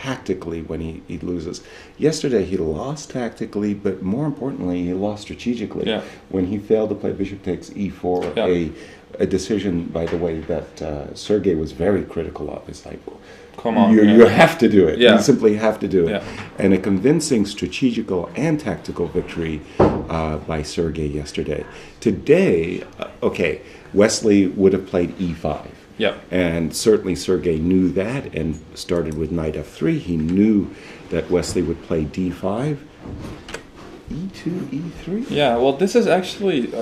tactically when he loses. Yesterday he lost tactically, but more importantly, he lost strategically. Yeah. When he failed to play bishop takes e4, Yeah. a decision, by the way, that Sergey was very critical of. It's like, Come on. you have to do it. Yeah. You simply have to do it. Yeah. And a convincing strategical and tactical victory by Sergey yesterday. Today, okay, Wesley would have played e5. Yeah. And certainly Sergey knew that and started with knight f3. He knew that Wesley would play d5. e2, e3? Yeah, well, this is actually,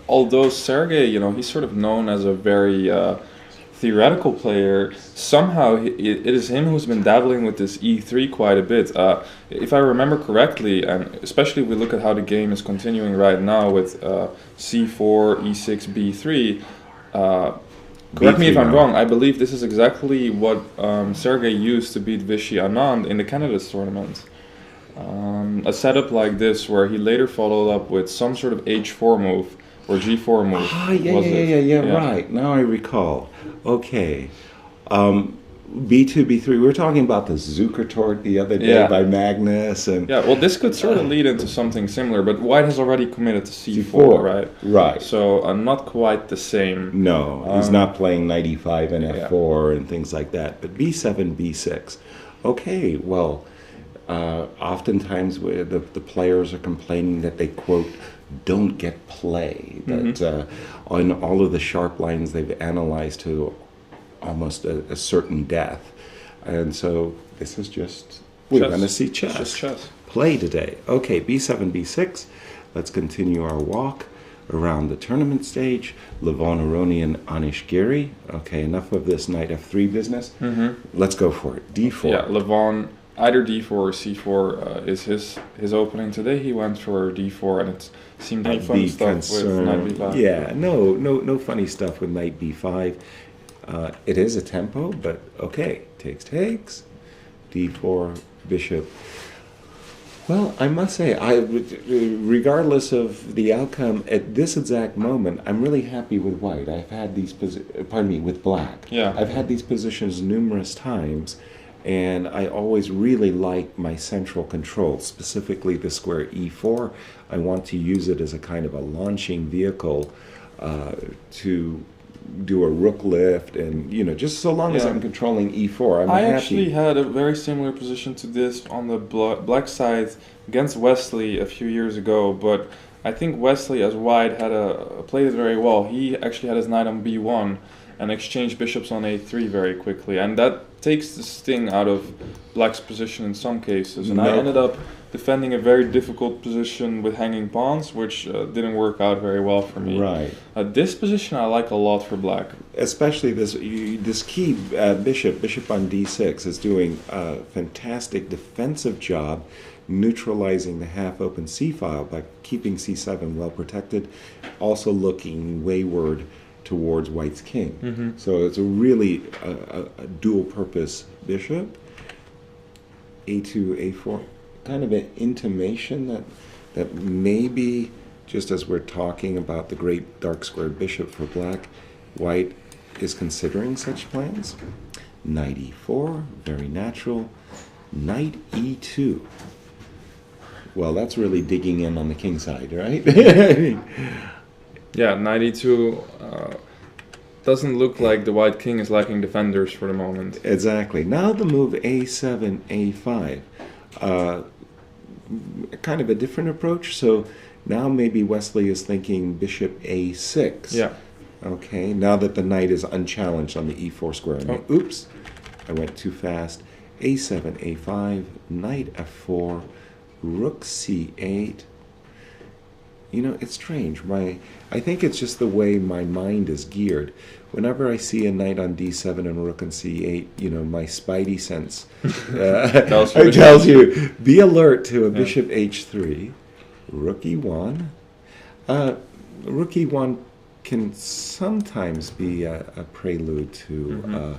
although Sergey, he's sort of known as a very theoretical player, somehow it is him who's been dabbling with this e3 quite a bit. If I remember correctly, and especially if we look at how the game is continuing right now with c4, e6, b3, correct me if I'm wrong, I believe this is exactly what Sergey used to beat Vishy Anand in the candidates tournament. A setup like this where he later followed up with some sort of h4 move or g4 move. Yeah, right. Now I recall. Okay. B2, B3. We were talking about the Zuckertort the other day by Magnus. And yeah, well, this could sort of lead into something similar, but White has already committed to c4, right? Right. So not quite the same. No, he's not playing knight e5 and f4 and things like that. But b7, b6. Okay, well, oftentimes the players are complaining that they, quote, don't get play. That on all of the sharp lines they've analyzed to almost a certain death. And so this is just, we're going to see chess. Just chess. Play today. Okay, b7, b6. Let's continue our walk around the tournament stage. Levon Aronian, Anish Giri. Okay, enough of this knight f3 business. Let's go for it. d4. Yeah, Levon, either d4 or c4 is his opening. Today he went for d4, and it seemed like fun stuff with knight b5. Yeah, no funny stuff with knight b5. It is a tempo, but okay. Takes, d4, bishop. Well, I must say, regardless of the outcome, at this exact moment, I'm really happy with white. I've had these with black. Yeah. I've had these positions numerous times, and I always really like my central control, specifically the square e4. I want to use it as a kind of a launching vehicle to do a rook lift, and just so long as I'm controlling e4, I'm happy. I actually had a very similar position to this on the black side against Wesley a few years ago, but I think Wesley as white played it very well. He actually had his knight on b1 and exchanged bishops on a3 very quickly, and that takes the sting out of black's position in some cases, and I ended up defending a very difficult position with hanging pawns, which didn't work out very well for me. Right. This position I like a lot for black. Especially this key bishop on d6 is doing a fantastic defensive job neutralizing the half-open c-file by keeping c7 well protected, also looking wayward towards white's king. So it's a really a dual-purpose bishop. a2, a4. Kind of an intimation that maybe, just as we're talking about the great dark squared bishop for black, white is considering such plans. Knight e4, very natural. Knight e2. Well, that's really digging in on the king side, right? Yeah, knight e2 doesn't look like the white king is lacking defenders for the moment. Exactly. Now the move a7, a5. Kind of a different approach. So now maybe Wesley is thinking bishop a6. Yeah. Okay, now that the knight is unchallenged on the e4 square. Oh. Oops, I went too fast. a7, a5, knight f4, rook c8. It's strange. I think it's just the way my mind is geared. Whenever I see a knight on d7 and rook on c8, my spidey sense tells you, be alert to a bishop h3, rook e1. Rook e1 can sometimes be a prelude to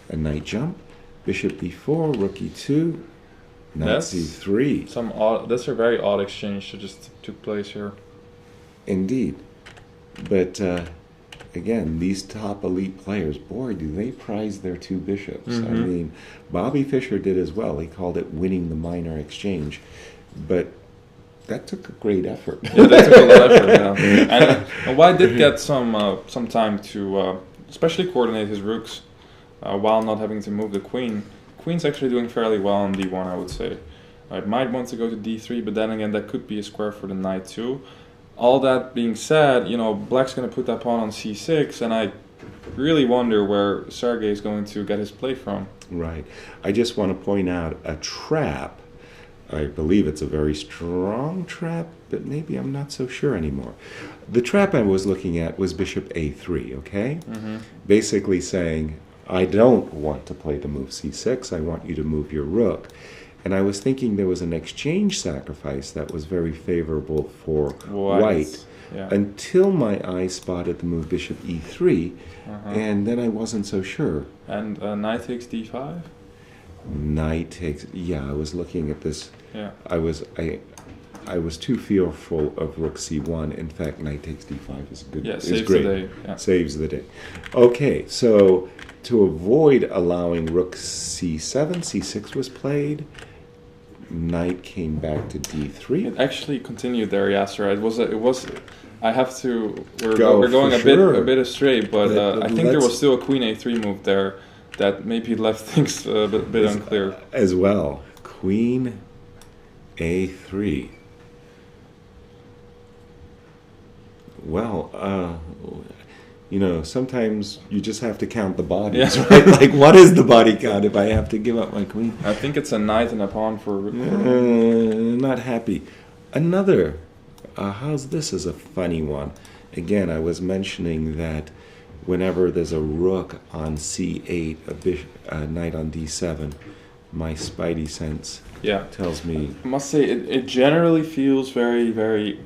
a knight jump. Bishop b4, rook e2, knight c3. That's a very odd exchange that just took place here. Indeed. But again, these top elite players, boy, do they prize their two bishops. I mean, Bobby Fischer did as well. He called it winning the minor exchange. But that took a great effort. Yeah, that took a lot of effort, yeah. And White did get some time to especially coordinate his rooks while not having to move the queen. Queen's actually doing fairly well on d1, I would say. It might want to go to d3, but then again, that could be a square for the knight too. All that being said, you know, Black's going to put that pawn on c6, and I really wonder where Sergey is going to get his play from. Right. I just want to point out a trap. I believe it's a very strong trap, but maybe I'm not so sure anymore. The trap I was looking at was bishop a3, okay? Basically saying, I don't want to play the move c6, I want you to move your rook. And I was thinking there was an exchange sacrifice that was very favorable for White. Yeah. Until my eye spotted the move bishop e3, and then I wasn't so sure. And knight takes d5? Knight takes, yeah, I was looking at this. Yeah. I was too fearful of rook c1. In fact, knight takes d5 is good. Yeah, is saves great. the day. Yeah. Saves the day. Okay, so to avoid allowing rook c7, c6 was played. Knight came back to d3. It actually continued there, Yasser. It was. I have to. We're Go, going for a sure. bit astray, but I think there let's- was still a queen a3 move there that maybe left things a bit unclear. As well, queen a3. Well, you know, sometimes you just have to count the bodies, right? Like, what is the body count if I have to give up my queen? I think it's a knight and a pawn for. Not happy. Another, how's this as a funny one? Again, I was mentioning that whenever there's a rook on c8, a knight on d7, my spidey sense tells me... I must say, it generally feels very, very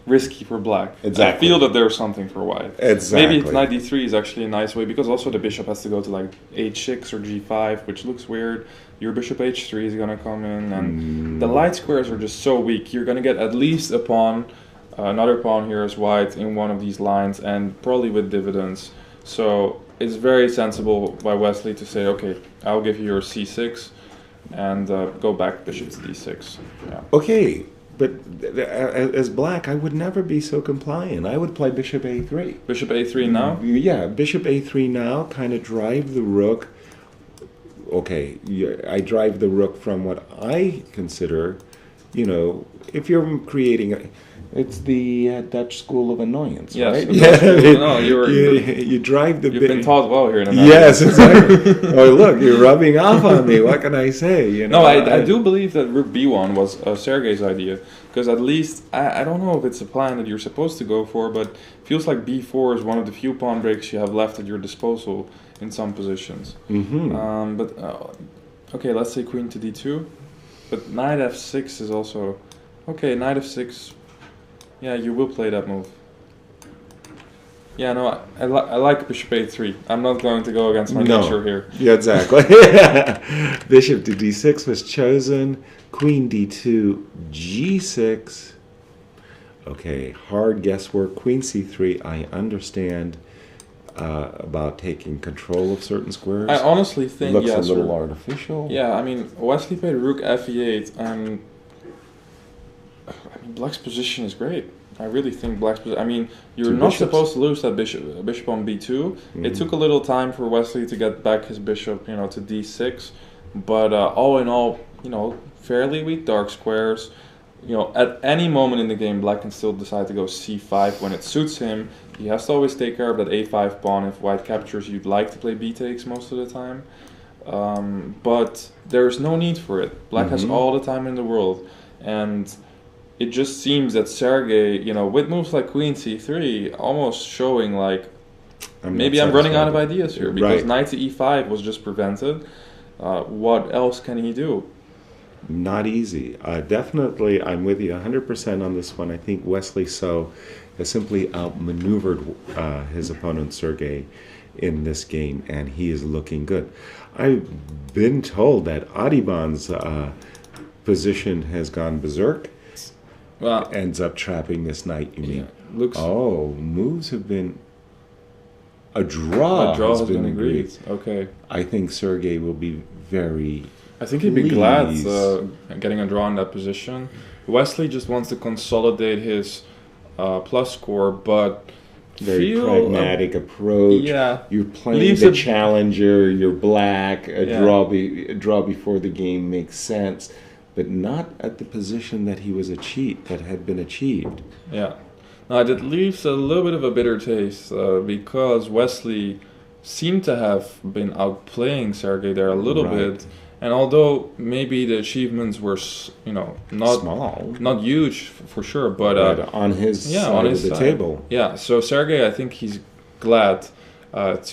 risky for Black. Exactly. I feel that there's something for White. Exactly. Maybe knight d3 is actually a nice way, because also the bishop has to go to like h6 or g5, which looks weird. Your bishop h3 is going to come in, and the light squares are just so weak. You're going to get at least a pawn, another pawn here as White in one of these lines, and probably with dividends. So it's very sensible by Wesley to say, okay, I'll give you your c6, and go back bishop to d6. Yeah. Okay, but as Black, I would never be so compliant. I would play bishop a3. Bishop a3 now? Yeah, bishop a3 now, kind of drive the rook. Okay, I drive the rook from what I consider, you know, if you're creating it's the Dutch school of annoyance, yes, right? No, you drive the... You've been taught well here in America. Yes, exactly. Oh, look, you're rubbing off on me. What can I say? You know, no, I do believe that rook b1 was Sergey's idea, because at least, I don't know if it's a plan that you're supposed to go for, but it feels like b4 is one of the few pawn breaks you have left at your disposal in some positions. Okay, let's say queen to d2, but knight f6 is also... Okay, knight f6... Yeah, you will play that move. Yeah, no, I like bishop a3. I'm not going to go against my nature here. Yeah, exactly. Bishop to d6 was chosen. Queen d2, g6. Okay, hard guesswork. Queen c3, I understand about taking control of certain squares. I honestly think, looks a little artificial. Yeah, I mean, Wesley played rook fe8, and I mean, Black's position is great. I really think Black's position... I mean, you're not supposed to lose that bishop on b2. It took a little time for Wesley to get back his bishop, you know, to d6. But all in all, you know, fairly weak dark squares. You know, at any moment in the game, Black can still decide to go c5 when it suits him. He has to always take care of that a5 pawn. If White captures, you'd like to play b takes most of the time. But there's no need for it. Black has all the time in the world. And... it just seems that Sergey, you know, with moves like queen c3, almost showing like, maybe I'm running out of ideas here, because knight to e5 was just prevented. What else can he do? Not easy. Definitely, I'm with you 100% on this one. I think Wesley So has simply outmaneuvered his opponent Sergey in this game, and he is looking good. I've been told that Adiban's position has gone berserk. Well, ends up trapping this knight, you mean? Looks... Oh, moves have been... A draw, A draw has has been been agreed. agreed. Okay. I think Sergey will be very I think he'd be glad pleased. getting a draw in that position. Wesley just wants to consolidate his plus score, but Very feel pragmatic approach. yeah, You're playing leaves the a- challenger. You're black. A Yeah. draw before the game makes sense, but not at the position that he was that had been achieved. Yeah. Now that leaves a little bit of a bitter taste because Wesley seemed to have been outplaying Sergey there a little Right. bit, and although maybe the achievements were not Small, not huge for sure, but but on his yeah, side on his of the side. table. Yeah, so Sergey, I think he's glad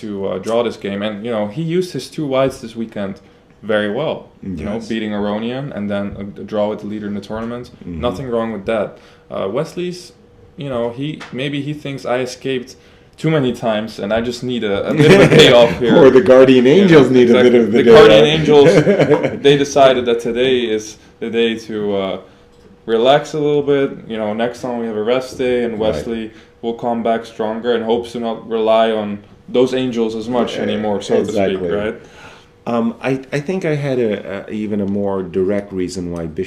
to draw this game, and he used his two whites this weekend very well. Yes. Beating Aronian and then a draw with the leader in the tournament. Mhm. Nothing wrong with that. Wesley's, he thinks I escaped too many times, and I just need a bit of a payoff here. Or the guardian angels need exactly. a bit of the day guardian off. angels. They decided that today is the day to relax a little bit. Next time we have a rest day, and Wesley will come back stronger and hopes to not rely on those angels as much anymore, so Exactly. to speak, right? I think I had even a more direct reason why Bishop